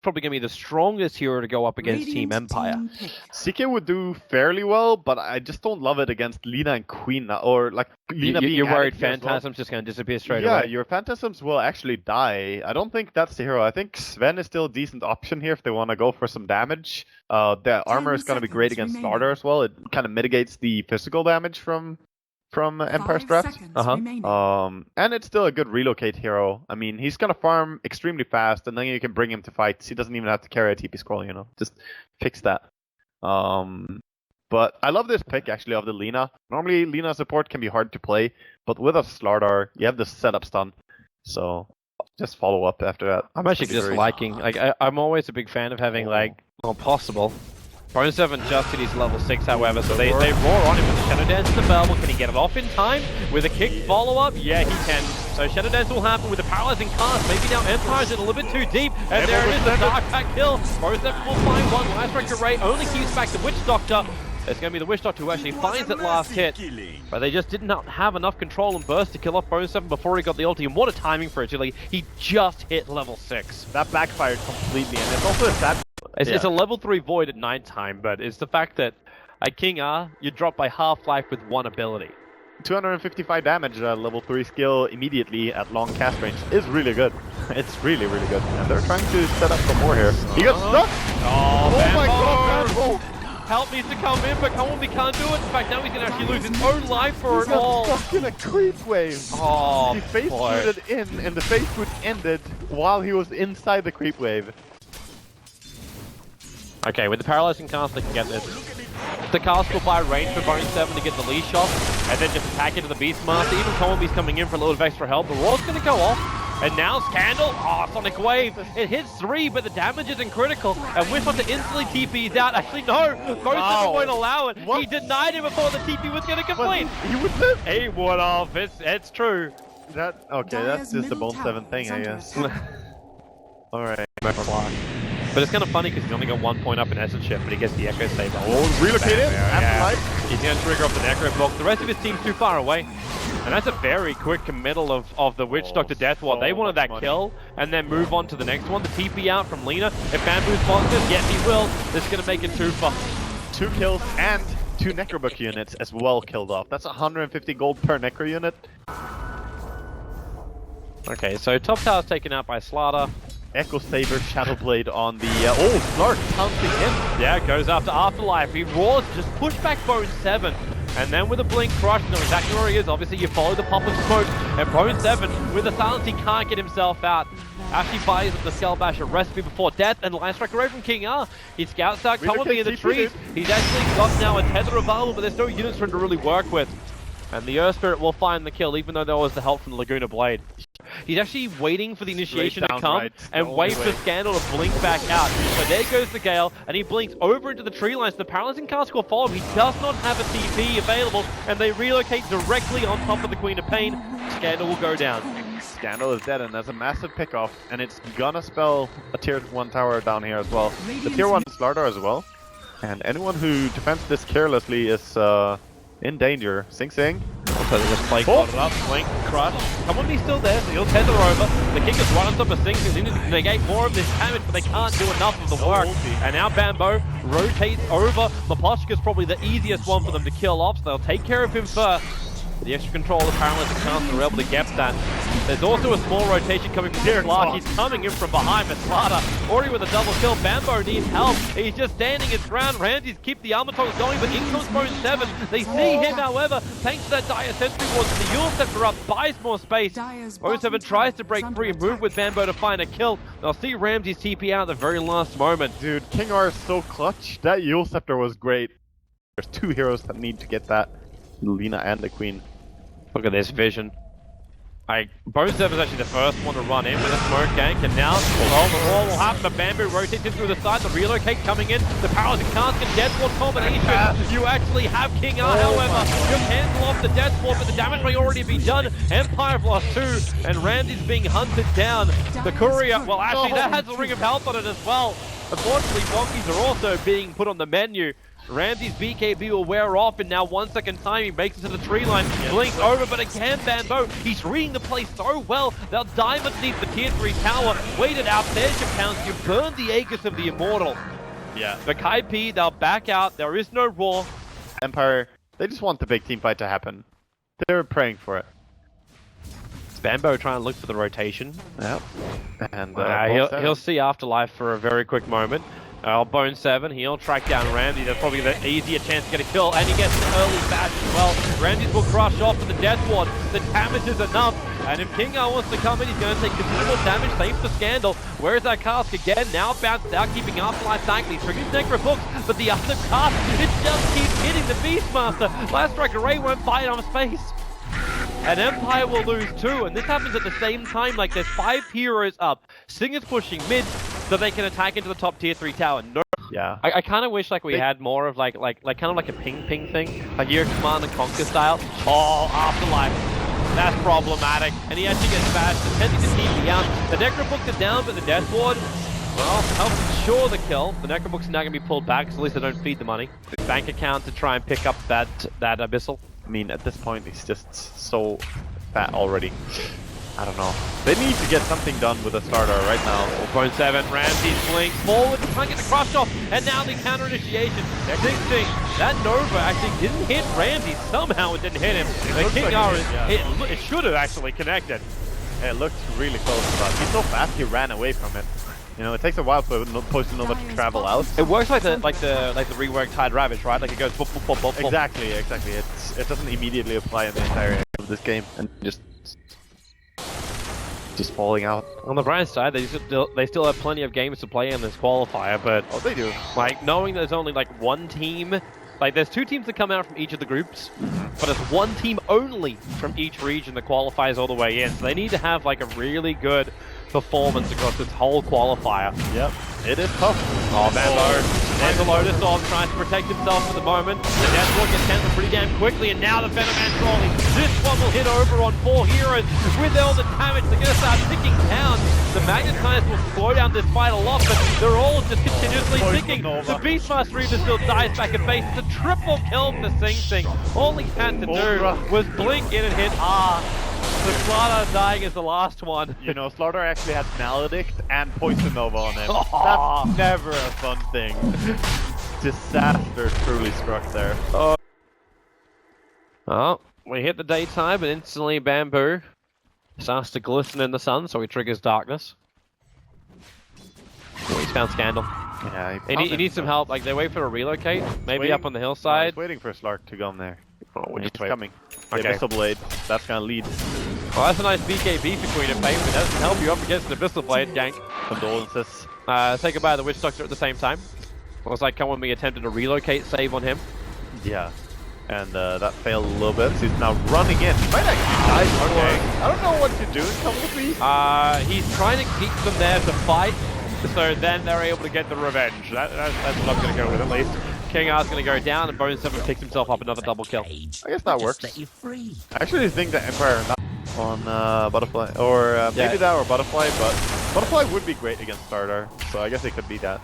probably going to be the strongest hero to go up against Team Empire. CK would do fairly well, but I just don't love it against Lina and Queen, or like Lina being You're worried added here as well. Phantasm's just going to disappear straight Yeah, away? your Phantasms will actually die. I don't think that's the hero. I think Sven is still a decent option here if they want to go for some damage. The armor is going to be great against Starter as well. It kind of mitigates the physical damage from Empire Straps. And it's still a good relocate hero. I mean, he's gonna farm extremely fast, and then you can bring him to fights. He doesn't even have to carry a TP scroll, you know. Just fix that. But I love this pick actually of the Lina. Normally, Lina support can be hard to play, but with a Slardar, you have the setup stun. So just follow up after that. I'm actually just liking. Like, I'm always a big fan of having possible. Bone 7 just hit his level 6, however, so they roar on him with the Shadow Dance and the Bell. Can he get it off in time? With a kick follow-up? Yeah, he can. So Shadow Dance will happen with the Paralyzing Cast. Maybe now Empire's in a little bit too deep. And there it is, the Dark Pack kill. Bone 7 will find one. Last Record Ray only keeps back the Witch Doctor. It's going to be the Witch Doctor who actually finds that last hit. But they just did not have enough control and burst to kill off Bone 7 before he got the ulti. And what a timing for Agility. He just hit level 6. That backfired completely, and it's also a sad... It's a level 3 Void at nighttime, but it's the fact that at King R, you drop by half-life with one ability. 255 damage level 3 skill immediately at long cast range is really good. It's really, really good. And they're trying to set up some more here. He got stuck! Oh my god! Help needs to come in, but Kaipi can't do it. In fact, now he's going to actually lose his own life for it all. Stuck in a creep wave. Oh, he face booted in, and the face boot ended while he was inside the creep wave. Okay, with the Paralyzing Cast, they can get this. The cast will buy range for Bone 7 to get the leash off, and then just attack into the Beastmaster. Even Kaipi's coming in for a little bit of extra help. The Roar's going to go off, and now Scandal. Oh, Sonic Wave. It hits 3, but the damage isn't critical. And Whiff to instantly TP's out. Actually, no. Bone 7 won't allow it. What? He denied him before the TP was going to complete. He would live. He would off. It's true. Okay, that's just a Bone 7 thing, I guess. Alright. But it's kind of funny because he's only got 1 point up in Essence Shift, but he gets the Echo Save. Oh, relocate it! Afterlife! He's going to trigger off the Necro block. The rest of his team's too far away. And that's a very quick committal of the Witch Doctor Death Ward. They wanted that kill and then move on to the next one. The TP out from Lina. If Bamboo spots this, yes he will. This is going to make it 2 for 2 kills and 2 Necrobook units as well killed off. That's 150 gold per Necro unit. Okay, so top tower's taken out by Slaughter. Echo Saber, Shadowblade on the... Slark pouncing in. Yeah, goes after Afterlife. He roars, just push back Bone 7. And then with a Blink Crush, know exactly where he is. Obviously, you follow the pop of smoke. And Bone 7, with a silence, he can't get himself out. Actually buys the Skull Bash a recipe before death, and Line Strike away from King R. He scouts out Kaipi in the trees. He's actually got now a tether available, but there's no units for him to really work with. And the Earth Spirit will find the kill, even though there was the help from the Laguna Blade. He's actually waiting for the initiation to come and wait for Scandal to blink back out. So there goes the Gale, and he blinks over into the tree lines. The Paralyzing Cast will follow him. He does not have a TP available, and they relocate directly on top of the Queen of Pain. Scandal will go down. Scandal is dead, and that's a massive pickoff, and it's gonna spell a tier 1 tower down here as well. The tier 1 Slardar as well, and anyone who defends this carelessly is in danger. SingSing. So they just play it up, Blink, Crush. Kaipi's still there, so he'll tether over. The kick is right on top of SingSing. They need to negate more of this damage, but they can't do enough of the work. And now Bambo rotates over. Mapochka's probably the easiest one for them to kill off, so they'll take care of him first. The extra control of the Paralyzing Cast are able to get that. There's also a small rotation coming from Slark. He's coming in from behind, but Slaughter already with a double kill. Bambo needs help. He's just standing his ground. Ramsey's keep the armor toggles going, but in comes Bone 7. They see him, however, thanks to that Dire Sentry Ward. The Yule Scepter up, buys more space. Bone 7 tries to break free and move with Bambo to find a kill. They'll see Ramsey's TP out at the very last moment. Dude, King R is so clutch. That Yule Scepter was great. There's 2 heroes that need to get that. Lina and the Queen. Look at this vision. Bone 7 is actually the first one to run in with a smoke gank, and now the roll will happen. The Bamboo rotates in through the side, the relocate coming in, the Paralyzing Cast can Death Ward combination. You actually have King R, however. You cancel off the Death Ward, but the damage may already be done. Empire have lost 2, and Randy's being hunted down. The Courier, well actually that has a Ring of Health on it as well. Unfortunately, Bonkies are also being put on the menu. Ramsey's BKB will wear off, and now 1 second time he makes it to the tree line. Blink over, but again, Bambo, he's reading the play so well. They'll dive underneath the tier 3 tower. Wait it out, there's your pounce. You burn the Aegis of the Immortal. Yeah. The Kaipi, they'll back out. There is no Raw. Empire, they just want the big team fight to happen. They're praying for it. Bambo trying to look for the rotation. Yep. And he'll see Afterlife for a very quick moment. Bone 7, he'll track down Ramsey. That's probably the easier chance to get a kill, and he gets an early bash as well. Ramsey will crush off for the Death Ward. The damage is enough, and if Kingo wants to come in, he's going to take considerable damage. Same for Scandal. Where is that cask again? Now bounced out, keeping Afterlife dangling. Triggers Necrophook, but the other cask, it just keeps hitting the Beastmaster. Last Strike Array won't bite on his face. And Empire will lose too, and this happens at the same time. Like, there's 5 heroes up. Sing is pushing mid so they can attack into the top tier 3 tower. No. Yeah. I kind of wish like we had more of like kind of like a ping thing, like your Command and Conquer style. Oh, Afterlife. That's problematic. And he actually gets bashed, attempting to TP out. The Necrobooks are down, but the Death Ward, well, helps ensure the kill. The Necrobooks are now going to be pulled back, so at least they don't feed the money. Bank account to try and pick up that Abyssal. I mean, at this point, he's just so fat already. I don't know. They need to get something done with the starter right now. 4.7, Ramsey's blink forward, trying to get the crush off, and now the counter initiation. SingSing, that Nova actually didn't hit Ramsey. Somehow it didn't hit him. The King like it should have actually connected. It looked really close, but he's so fast he ran away from it. You know, it takes a while for Poison Nova to travel out. It works like the reworked Tide Ravage, right? Like it goes boop, boop, boop, boop, boop. Exactly. It doesn't immediately apply in the entire area of this game, and just falling out. On the bright side, they still have plenty of games to play in this qualifier, but they do. Like, knowing there's only like one team, like there's 2 teams that come out from each of the groups, but it's 1 team only from each region that qualifies all the way in. So they need to have like a really good performance across this whole qualifier. Yep, it is tough. Oh, Bambo. There's a Lotus Orb trying to protect himself for the moment. The Death Ward gets cancelled pretty damn quickly, and now the Venom Man trolling. This one will hit over on 4 heroes. With all the damage, they're going to start ticking down. The Magnetize will slow down this fight a lot, but they're all just continuously ticking. The Beastmaster even still dies back at base. It's a triple kill for SingSing. All he had to do was blink in and hit R. The Slaughter dying is the last one. You know, Slaughter actually had Maledict and Poison Nova on him. That's never a fun thing. Disaster truly struck there. Oh, we hit the daytime and instantly Bamboo starts to glisten in the sun, so he triggers darkness. Oh, he's found Scandal. Yeah, he needs some help. Like, they wait for a relocate, maybe up on the hillside. He's waiting for Slark to go in there. Oh, we're just coming. Okay. The Abyssal Blade, that's gonna lead. Well, that's a nice BKB for Queen of Fame, but it doesn't help you up against an Abyssal Blade gank. Condolences. Say goodbye to the Witch Doctor at the same time. It was like when we attempted a relocate save on him. Yeah. And that failed a little bit, so he's now running in. He might actually die. Okay. I don't know what to do in Come With Me. He's trying to keep them there to fight, so then they're able to get the revenge. That's what I'm going to go with, at least. King R's going to go down, and Bone 7 picks himself up another double kill. I guess that works. I actually think that Empire on Butterfly, or maybe that or Butterfly, but Butterfly would be great against Starter, so I guess it could be that.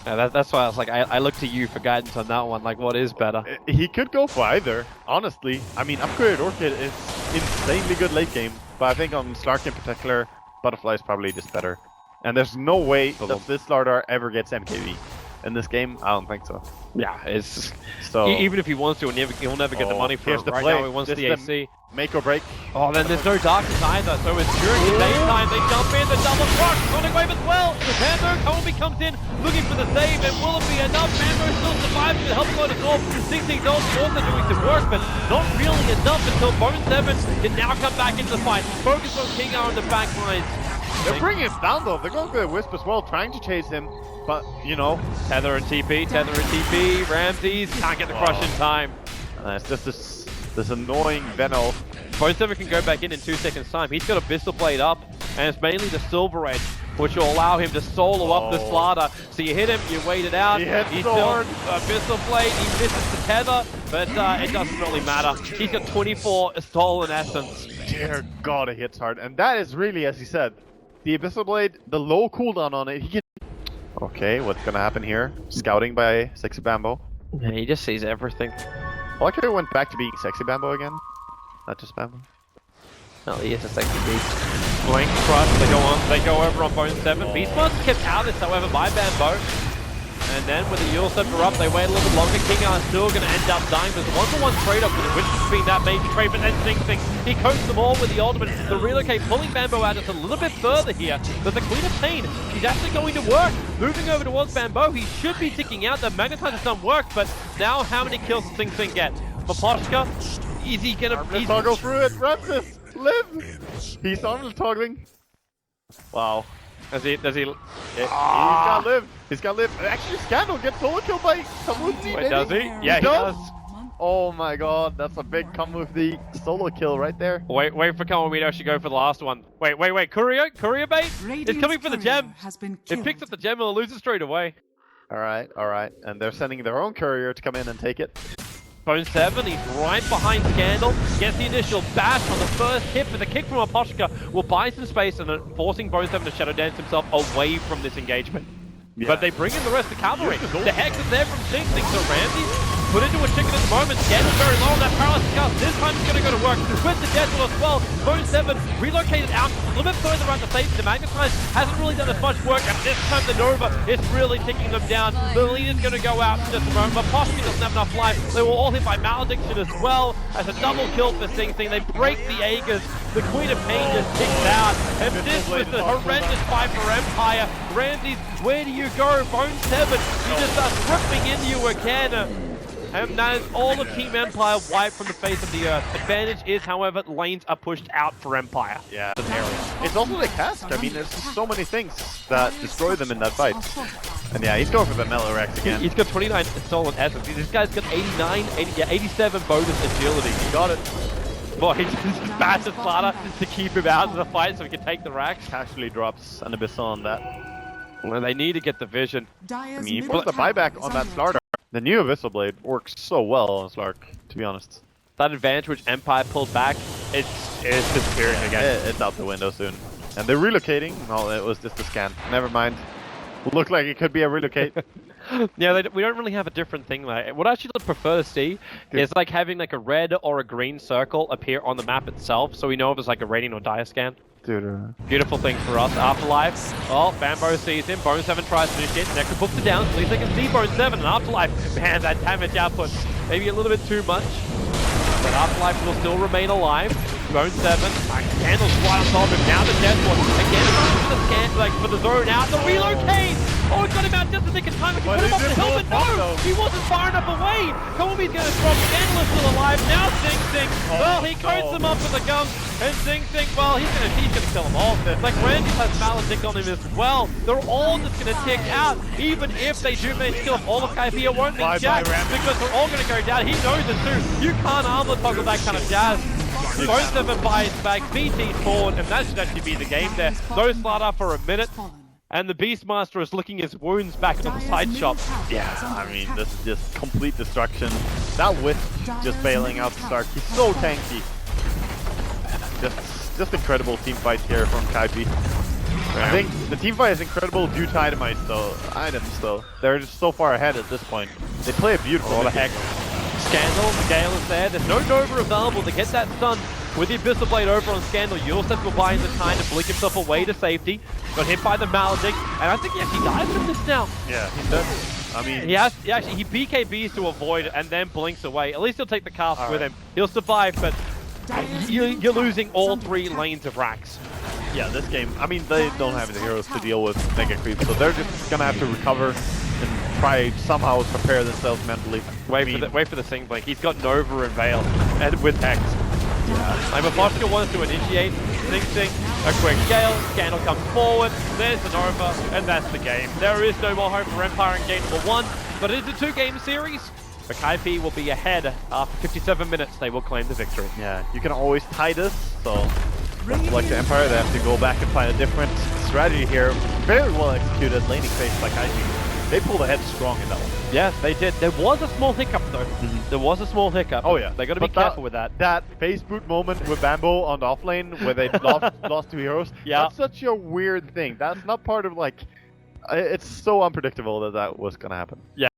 Yeah, that's why I was like, I look to you for guidance on that one. Like, what is better? He could go for either, honestly. I mean, Upgraded Orchid is insanely good late game, but I think on Slark in particular, Butterfly is probably just better. And there's no way that this Slardar ever gets MKV. In this game, I don't think so. Yeah, it's so. Even if he wants to, he'll never get the money for it. Right now, he wants the AC. Make or break. Oh, then there's no darkness either. So it's during the daytime. They jump in, the double crush, Sonic Wave as well. Bambo Kobe comes in, looking for the save, and will it be enough? Bambo still surviving to help Lotus Orb. SingSing also doing some work, but not really enough until Bone 7 can now come back into the fight. Focus on King R on the back lines. They're bringing him down though. They're going for the Wisp as well, trying to chase him. But, you know, Tether and TP, Ramses can't get the crush in time. It's just this annoying Venno. Bone 7 can go back in 2 seconds time. He's got a Abyssal Blade up, and it's mainly the Silver Edge, which will allow him to solo up the Slaughter. So you hit him, you wait it out. He's still Abyssal Blade, he misses the Tether, but it doesn't really matter. He's got 24 stolen essence. Dear God, it hits hard. And that is really, as he said, the Abyssal Blade, the low cooldown on it, he can... Okay, what's gonna happen here? Scouting by Sexy Bambo. Yeah, he just sees everything. I like how it went back to being Sexy Bambo again. Not just Bambo. No, he is a sexy beast. Blank Crush, they go over on Bone 7. Beastmaster kept out of this, however, by Bambo. And then with the Yule Scepter up, they wait a little bit longer. King are still going to end up dying. There's a one-for-one trade-off with it, which has been that major trade, but then SingSing, he coats them all with the ultimate. The relocate, pulling Bambo out just a little bit further here. But the Queen of Pain, she's actually going to work. Moving over towards Bambo, he should be ticking out. The Magnetize done work, but now how many kills does SingSing get? Maposhka, is he going to... Toggle through it, Ramses! Live! He's toggling. Wow. Does he? Yeah, he's gotta live. He's gotta live. Actually, Scandal gets solo kill by Kamuthi. Wait, does he? Yeah, he does. Oh my god, that's a big Kamuthi solo kill right there. Wait for Kamuthi to go for the last one. Wait. Courier bait? It's coming for the gem. It picks up the gem and it loses straight away. Alright. And they're sending their own courier to come in and take it. Bone 7, he's right behind Scandal, gets the initial bash on the first hit, but the kick from Aposhka will buy some space and forcing Bone 7 to shadow dance himself away from this engagement. Yeah. But they bring in the rest of the cavalry. The Hex is there from SingSing, so Ramsey put into a chicken at the moment. Scandal's very low on that Paralysis Scout. This time it's going to go to work with the Deathwell as well. Bone 7 relocated out a little bit further around the safety. The Magnetize hasn't really done as much work, and this time the Nova is really ticking them down. The lead is going to go out in just a moment, but Poshki doesn't have enough life. They were all hit by Malediction as well. As a double kill for SingSing, they break the Aegis. The Queen of Pain just ticks out, and this was the horrendous fight for Empire. Ramses, where do you go? Bone 7, he just starts ripping into you again. And that is all of Team Empire wiped from the face of the earth. Advantage is, however, lanes are pushed out for Empire. Yeah, it's also the cask. I mean, there's so many things that destroy them in that fight. And yeah, he's going for the Mellow Rex again. He's got 29 stolen essence. This guy's got 87 bonus agility. He got it. Boy, he just bashes Slaughter to keep him out of the fight so he can take the racks. Casually drops an Abyssal on that. Well, they need to get the vision. I mean, he put the buyback on that Slark. The new Abyssal Blade works so well on Slark, to be honest. That advantage which Empire pulled back, it's disappearing again. It's out the window soon. And they're relocating. No, it was just a scan. Never mind. Looked like it could be a relocate. Yeah, we don't really have a different thing there. What I actually prefer to see is like having like a red or a green circle appear on the map itself, so we know if it's like a radiant or dire scan. Dude, beautiful thing for us. Afterlife. Oh, Bambo sees him. Bone 7 tries to finish it. Necro books it down. At least they can see Bone 7 and Afterlife. Man, that damage output. Maybe a little bit too much. But Afterlife will still remain alive. Bone 7. Scandal's right on top of him. Now the Deathwell. Again, for the scan, like for the zone out. The relocate! Oh, it got him out just in the nick of time. He put him up the hill, but no! He wasn't far enough away! Kobe's gonna drop. Scandal is still alive. Now SingSing. Well, he coats him up with the gun. And SingSing, well, he's gonna kill them all. Like Randy has Maledict on him as well. They're all just gonna tick out. Even if they do manage to kill off all of Kaipi, it won't be Jack. Because they're all gonna go down. He knows it too. You can't armor toggle that kind of jazz. Bone 7 buys back, BT's forward, and that should actually be the game there. No Slaughter for a minute. And the Beastmaster is licking his wounds back into the side shop. Yeah, I mean, this is just complete destruction. That Wisp just bailing out the Stark. He's so tanky. Just incredible team fight here from Kaipi. I think the team fight is incredible due to items though. They're just so far ahead at this point. They play a beautiful. What the heck? Scandal, the Gale is there. There's no Nova available to get that stun. With the Abyssal Blade over on Scandal, Yulstep will buy the time to blink himself away to safety. Got hit by the Maledict, and I think he actually dies from this now. Yeah, he does. I mean, he BKBs to avoid and then blinks away. At least he'll take the cast with him. He'll survive, but you're losing all 3 lanes of racks. Yeah, this game, I mean, they don't have the heroes to deal with Mega Creep, so they're just gonna have to recover and try somehow prepare themselves mentally. Wait for the Sing Blink. He's got Nova and Veil, and with Hex. Yeah. Maposhka wants to initiate SingSing, a quick Gale, Scandal comes forward, there's the Nova, and that's the game. There is no more hope for Empire in game number 1, but it is a 2-game series. But Kaipi will be ahead after 57 minutes. They will claim the victory. Yeah, you can always tie this, so like the Empire, they have to go back and find a different strategy here. Very well executed laning phase by Kaipi. They pulled ahead strong in that one. Yes, they did. There was a small hiccup though. There was a small hiccup. Oh yeah. They got to be careful with that. That phase boot moment with Bambo on the offlane where they lost 2 heroes. Yeah. That's such a weird thing. That's not part of like It's so unpredictable that was gonna happen. Yeah.